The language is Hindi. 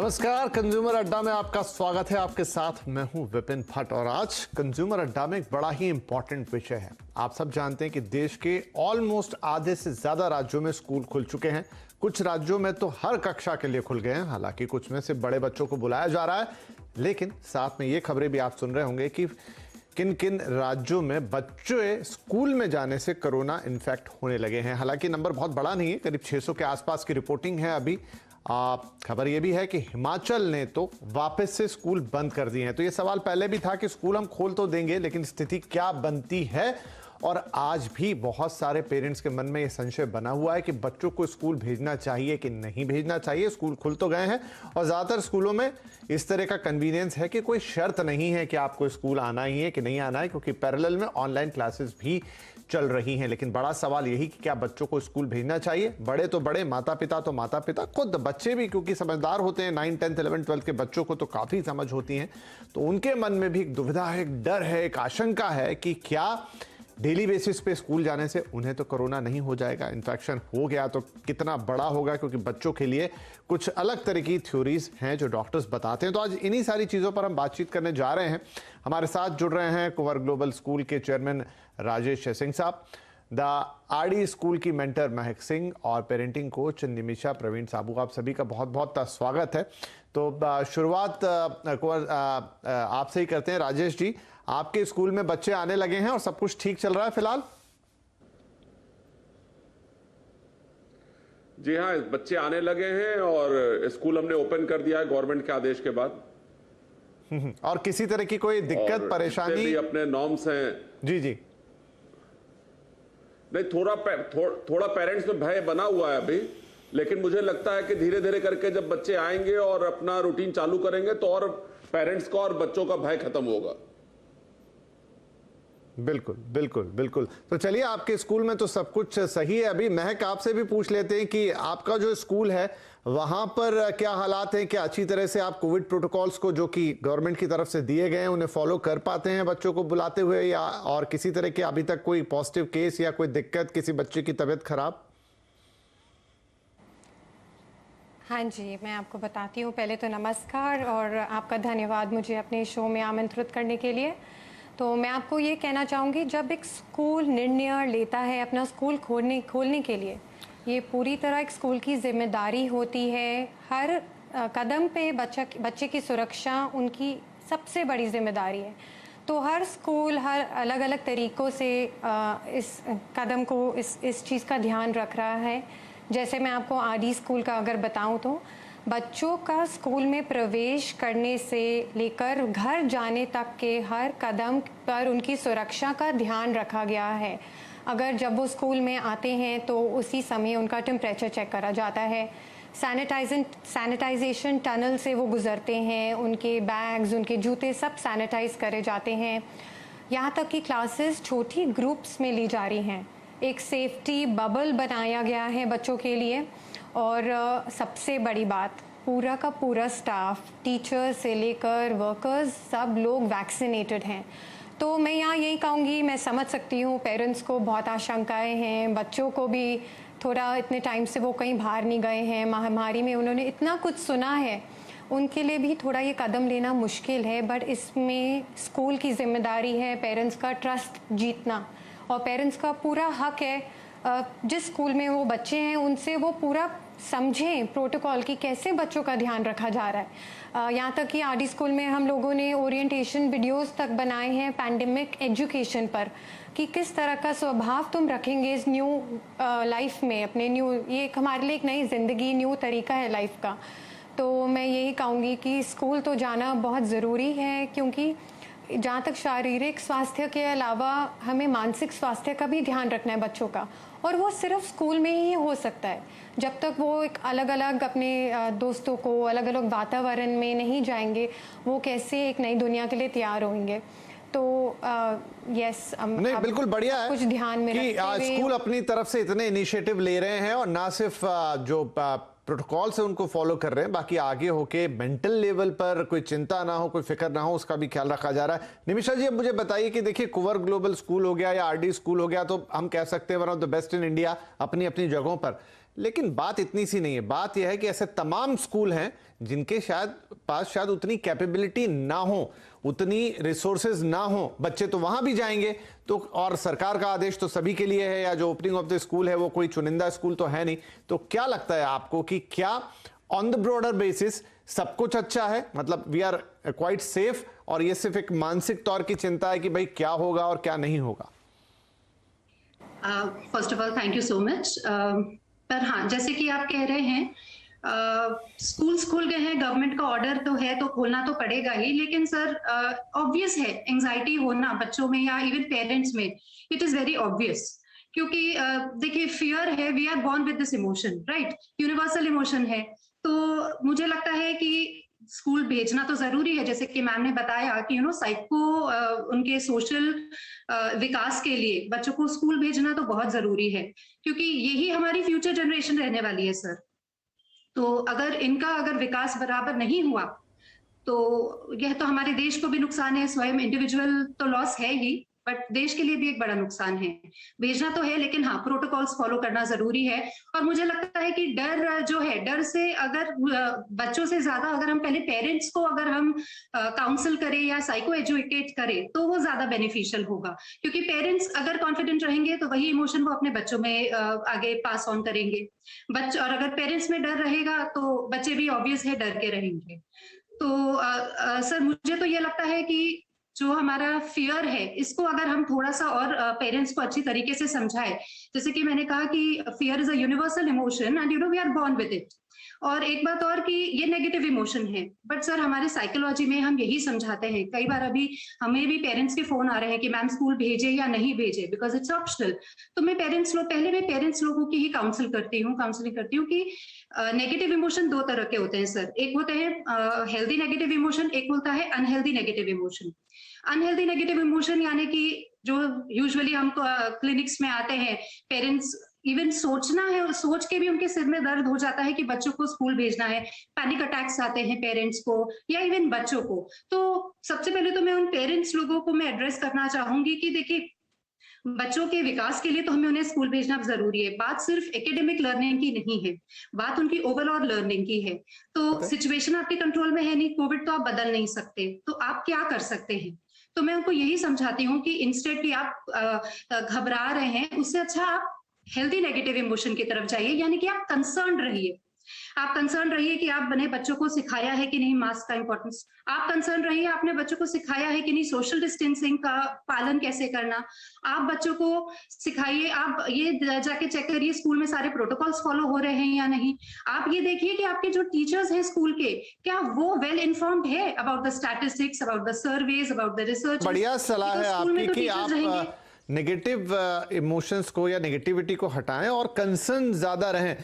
नमस्कार, कंज्यूमर अड्डा में आपका स्वागत है। आपके साथ मैं हूं विपिन भट्ट और आज कंज्यूमर अड्डा में एक बड़ा ही इंपॉर्टेंट विषय है। आप सब जानते हैं कि देश के ऑलमोस्ट आधे से ज्यादा राज्यों में स्कूल खुल चुके हैं। कुछ राज्यों में तो हर कक्षा के लिए खुल गए हैं, हालांकि कुछ में से बड़े बच्चों को बुलाया जा रहा है। लेकिन साथ में ये खबरें भी आप सुन रहे होंगे कि किन किन राज्यों में बच्चे स्कूल में जाने से कोरोना इन्फेक्ट होने लगे हैं। हालांकि नंबर बहुत बड़ा नहीं है, करीब 600 के आसपास की रिपोर्टिंग है अभी। खबर यह भी है कि हिमाचल ने तो वापस से स्कूल बंद कर दिए हैं। तो ये सवाल पहले भी था कि स्कूल हम खोल तो देंगे, लेकिन स्थिति क्या बनती है। और आज भी बहुत सारे पेरेंट्स के मन में ये संशय बना हुआ है कि बच्चों को स्कूल भेजना चाहिए कि नहीं भेजना चाहिए। स्कूल खुल तो गए हैं और ज़्यादातर स्कूलों में इस तरह का कन्वीनियंस है कि कोई शर्त नहीं है कि आपको स्कूल आना ही है कि नहीं आना है, क्योंकि पैरेलल में ऑनलाइन क्लासेस भी चल रही हैं। लेकिन बड़ा सवाल यही कि क्या बच्चों को स्कूल भेजना चाहिए। बड़े तो बड़े, माता पिता तो माता पिता, खुद बच्चे भी क्योंकि समझदार होते हैं। 9, 10, 11, 12 के बच्चों को तो काफ़ी समझ होती है, तो उनके मन में भी एक दुविधा है, एक डर है, एक आशंका है कि क्या डेली बेसिस पे स्कूल जाने से उन्हें तो कोरोना नहीं हो जाएगा। इन्फेक्शन हो गया तो कितना बड़ा होगा, क्योंकि बच्चों के लिए कुछ अलग तरह की थ्योरीज हैं जो डॉक्टर्स बताते हैं। तो आज इन्हीं सारी चीज़ों पर हम बातचीत करने जा रहे हैं। हमारे साथ जुड़ रहे हैं कुंवर ग्लोबल स्कूल के चेयरमैन राजेश सिंह साहब, द आरडी स्कूल की मेंटर महक सिंह और पेरेंटिंग कोच निमिषा प्रवीण साबू। आप सभी का बहुत बहुत स्वागत है। तो शुरुआत आपसे ही करते हैं। राजेश जी, आपके स्कूल में बच्चे आने लगे हैं और सब कुछ ठीक चल रहा है फिलहाल? जी हाँ, बच्चे आने लगे हैं और स्कूल हमने ओपन कर दिया है गवर्नमेंट के आदेश के बाद। और किसी तरह की कोई दिक्कत परेशानी? भी अपने नॉर्म्स हैं। जी जी। नहीं, थोड़ा पेरेंट्स में भय बना हुआ है अभी, लेकिन मुझे लगता है कि धीरे धीरे करके जब बच्चे आएंगे और अपना रूटीन चालू करेंगे तो और पेरेंट्स का और बच्चों का भय खत्म होगा। बिल्कुल बिल्कुल बिल्कुल। तो चलिए, आपके स्कूल में तो सब कुछ सही है। अभी महक, आपसे भी पूछ लेते हैं कि आपका जो स्कूल है वहां पर क्या हालात हैं। क्या अच्छी तरह से आप कोविड प्रोटोकॉल्स को जो कि गवर्नमेंट की तरफ से दिए गए हैं उन्हें फॉलो कर पाते हैं बच्चों को बुलाते हुए, या और किसी तरह के अभी तक कोई पॉजिटिव केस या कोई दिक्कत, किसी बच्चे की तबीयत खराब? हाँ जी, मैं आपको बताती हूँ। पहले तो नमस्कार और आपका धन्यवाद मुझे अपने शो में आमंत्रित करने के लिए। तो मैं आपको ये कहना चाहूँगी, जब एक स्कूल निर्णय लेता है अपना स्कूल खोलने के लिए, ये पूरी तरह एक स्कूल की जिम्मेदारी होती है। हर कदम पे बच्चे की सुरक्षा उनकी सबसे बड़ी जिम्मेदारी है। तो हर स्कूल हर अलग अलग तरीक़ों से इस कदम को, इस चीज़ का ध्यान रख रहा है। जैसे मैं आपको आरडी स्कूल का अगर बताऊं तो बच्चों का स्कूल में प्रवेश करने से लेकर घर जाने तक के हर कदम पर उनकी सुरक्षा का ध्यान रखा गया है। अगर जब वो स्कूल में आते हैं तो उसी समय उनका टेम्परेचर चेक करा जाता है। सैनिटाइजेशन टनल से वो गुज़रते हैं, उनके बैग्स, उनके जूते सब सैनिटाइज करे जाते हैं। यहाँ तक कि क्लासेस छोटी ग्रुप्स में ली जा रही हैं। एक सेफ्टी बबल बनाया गया है बच्चों के लिए। और सबसे बड़ी बात, पूरा का पूरा स्टाफ, टीचर्स से लेकर वर्कर्स, सब लोग वैक्सीनेटेड हैं। तो मैं यहाँ यही कहूँगी, मैं समझ सकती हूँ पेरेंट्स को बहुत आशंकाएं हैं, बच्चों को भी थोड़ा, इतने टाइम से वो कहीं बाहर नहीं गए हैं, महामारी में उन्होंने इतना कुछ सुना है, उनके लिए भी थोड़ा ये कदम लेना मुश्किल है। बट इसमें स्कूल की जिम्मेदारी है पेरेंट्स का ट्रस्ट जीतना, और पेरेंट्स का पूरा हक है जिस स्कूल में वो बच्चे हैं उनसे वो पूरा समझें प्रोटोकॉल की कैसे बच्चों का ध्यान रखा जा रहा है। यहाँ तक कि आरडी स्कूल में हम लोगों ने ओरिएंटेशन वीडियोस तक बनाए हैं पैंडेमिक एजुकेशन पर, कि किस तरह का स्वभाव तुम रखेंगे इस न्यू लाइफ में, अपने न्यू, ये हमारे लिए एक नई ज़िंदगी, न्यू तरीका है लाइफ का। तो मैं यही कहूँगी कि स्कूल तो जाना बहुत ज़रूरी है, क्योंकि जहाँ तक शारीरिक स्वास्थ्य के अलावा हमें मानसिक स्वास्थ्य का भी ध्यान रखना है बच्चों का, और वो सिर्फ स्कूल में ही हो सकता है। जब तक वो एक अलग अलग अपने दोस्तों को, अलग अलग वातावरण में नहीं जाएंगे, वो कैसे एक नई दुनिया के लिए तैयार होंगे। तो यस, नहीं, बिल्कुल बढ़िया है कुछ ध्यान में कि स्कूल अपनी तरफ से इतने इनिशिएटिव ले रहे हैं और ना सिर्फ जो प्रोटोकॉल से उनको फॉलो कर रहे हैं, बाकी आगे होके मेंटल लेवल पर कोई चिंता ना हो, कोई फिक्र ना हो, उसका भी ख्याल रखा जा रहा है। निमिषा जी, अब मुझे बताइए कि देखिए, कुंवर ग्लोबल स्कूल हो गया या आरडी स्कूल हो गया, तो हम कह सकते हैं one of the best in India अपनी अपनी जगहों पर, लेकिन बात इतनी सी नहीं है। बात यह है कि ऐसे तमाम स्कूल हैं जिनके पास उतनी कैपेबिलिटी ना हो, उतनी रिसोर्सेज ना हो। बच्चे तो वहां भी जाएंगे तो, और सरकार का आदेश तो सभी के लिए है, या जो ओपनिंग ऑफ द स्कूल है वो कोई चुनिंदा स्कूल तो है नहीं। तो क्या लगता है आपको कि क्या ऑन द ब्रॉडर बेसिस सब कुछ अच्छा है, मतलब वी आर क्वाइट सेफ, और ये सिर्फ एक मानसिक तौर की चिंता है कि भाई क्या होगा और क्या नहीं होगा? First of all thank you so much. पर हाँ, जैसे कि आप कह रहे हैं, स्कूल्स खुल गए हैं, गवर्नमेंट का ऑर्डर तो है तो खोलना तो पड़ेगा ही, लेकिन सर ऑब्वियस है एंजाइटी होना बच्चों में या इवन पेरेंट्स में, इट इज वेरी ऑब्वियस। क्योंकि देखिए, फियर है, we are born with this emotion, right, universal emotion है। तो मुझे लगता है कि स्कूल भेजना तो जरूरी है, जैसे कि मैम ने बताया कि साइको उनके सोशल विकास के लिए बच्चों को स्कूल भेजना तो बहुत जरूरी है, क्योंकि यही हमारी फ्यूचर जनरेशन रहने वाली है सर। तो अगर विकास बराबर नहीं हुआ तो यह तो हमारे देश को भी नुकसान है, स्वयं इंडिविजुअल तो लॉस है ही, बट देश के लिए भी एक बड़ा नुकसान है। भेजना तो है, लेकिन हाँ, प्रोटोकॉल्स फॉलो करना जरूरी है। और मुझे लगता है कि डर जो है, डर से अगर बच्चों से ज्यादा अगर हम पहले पेरेंट्स को अगर हम काउंसिल करें या साइको एजुकेट करें तो वो ज्यादा बेनिफिशियल होगा, क्योंकि पेरेंट्स अगर कॉन्फिडेंट रहेंगे तो वही इमोशन वो अपने बच्चों में आगे पास ऑन करेंगे। और अगर पेरेंट्स में डर रहेगा तो बच्चे भी ऑब्वियस है डर के रहेंगे। तो सर मुझे तो ये लगता है कि जो हमारा फियर है, इसको अगर हम थोड़ा सा और पेरेंट्स को अच्छी तरीके से समझाए, जैसे कि मैंने कहा कि fear is a universal emotion and we are born with it. और एक बात और कि ये नेगेटिव इमोशन है, बट सर हमारे साइकोलॉजी में हम यही समझाते हैं, कई बार अभी हमें भी पेरेंट्स के फोन आ रहे हैं कि मैम स्कूल भेजे या नहीं भेजे, बिकॉज इट्स ऑप्शनल। तो मैं पेरेंट्स लोगों की ही काउंसिलिंग करती हूँ कि नेगेटिव इमोशन दो तरह के होते हैं सर। एक होते हैं हेल्दी नेगेटिव इमोशन, एक होता है unhealthy negative emotion. Unhealthy negative emotion यानी कि जो यूजुअली हम क्लिनिक्स में आते हैं, पेरेंट्स इवन सोचना है और सोच के भी उनके सिर में दर्द हो जाता है कि बच्चों को स्कूल भेजना है, पैनिक अटैक्स आते हैं पेरेंट्स को या इवन बच्चों को। तो सबसे पहले तो मैं उन पेरेंट्स लोगों को मैं एड्रेस करना चाहूंगी कि देखिए, बच्चों के विकास के लिए तो हमें उन्हें स्कूल भेजना जरूरी है। बात सिर्फ एकेडमिक लर्निंग की नहीं है, बात उनकी ओवरऑल लर्निंग की है। तो सिचुएशन आपके कंट्रोल में है नहीं, कोविड तो आप बदल नहीं सकते, तो आप क्या कर सकते हैं? तो मैं उनको यही समझाती हूँ कि इंस्टेड कि आप घबरा रहे हैं, उससे अच्छा आप हेल्दी नेगेटिव इमोशन की तरफ जाइए, यानी कि आप कंसर्न रहिए। आप कंसर्न रहिए कि आपने बच्चों को सिखाया है कि नहीं मास्क का इंपॉर्टेंस, आप कंसर्न रहिए आपने बच्चों को सिखाया है कि नहीं सोशल डिस्टेंसिंग का पालन कैसे करना। आप बच्चों को सिखाइए, आप ये जाके चेक करिए स्कूल में सारे प्रोटोकॉल्स फॉलो हो रहे हैं या नहीं। आप ये देखिए कि आपके जो टीचर्स हैं स्कूल के, क्या वो वेल इन्फॉर्म्ड है about the statistics, about the surveys, about the research. बढ़िया सलाह है आपकी कि आप नेगेटिव इमोशंस को या नेगेटिविटी को हटाएं और कंसर्न ज्यादा रहें।